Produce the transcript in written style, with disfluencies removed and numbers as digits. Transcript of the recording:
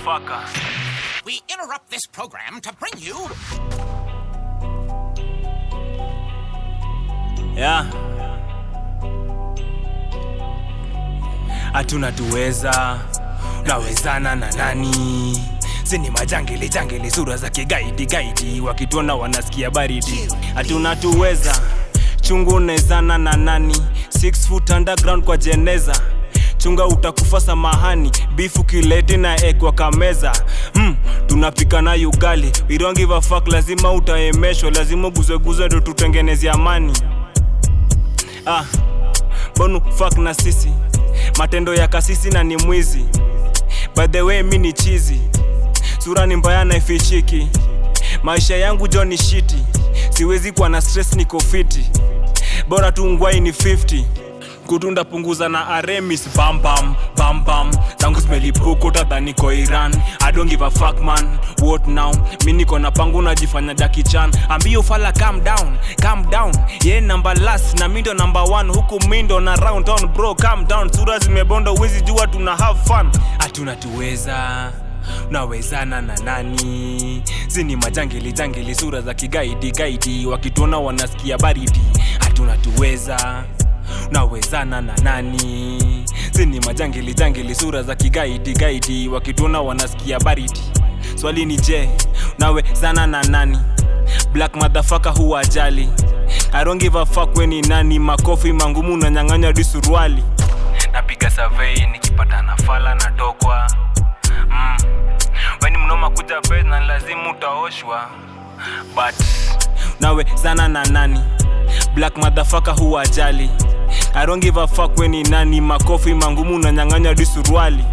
motherfuckers. We interrupt this program to bring you... Yeah. Hatuna tuweza, nawezana na nani? Sini majangili sura za kigaidi wakituona wanasikia baridi. Hatuna tuweza, chungu nezana na nani? 6 foot underground kwa jeneza. Chunga utakufa samahani, bifu kilete na ekwa kameza. Tunapika na ugali, we don't give a fuck, lazima utaemeshwa, lazima guze ndo tutengeneze amani. Bonu fuck na sisi, matendo ya kasisi na ni mwizi. By the way mi ni chizi, sura ni mbaya na ifishiki. Maisha yangu jo ni shiti, siwezi kuwa na stress, niko fiti. Bora tu ngwai ni 50, kutunda punguza na aremis. Bam bam, zangu zimelipuko tadhani ko Iran. I don't give a fuck man, what now? Mi niko na pangu najifanya Jackie Chan. Ambio fala calm down, yeah number last na mindo number 1. Huku mindo na round town bro, calm down. Sura zimebondo wezi jua tuna have fun. Hatuna tuweza, nawezana na nani? Zini majangili sura za kigaidi wakituona wanasikia baridi. Hatuna tuweza, nawezana na nani? Zini majangili sura za kigaidi wakituona wanasikia baridi. Swali ni je, nawezana na nani? Black motherfucker huwa ajali. I don't give a fuck we ni nani. Makofi mangumu na nyang'anya di suruali. Napiga survey nikipata na fala na tokwa. Weni mnoma kuja bed na lazima utaoshwa. But nawezana na nani? Black motherfucker huwa ajali. I don't give a fuck we ni nani. Makofi mangumu na nyang'anya di suruali.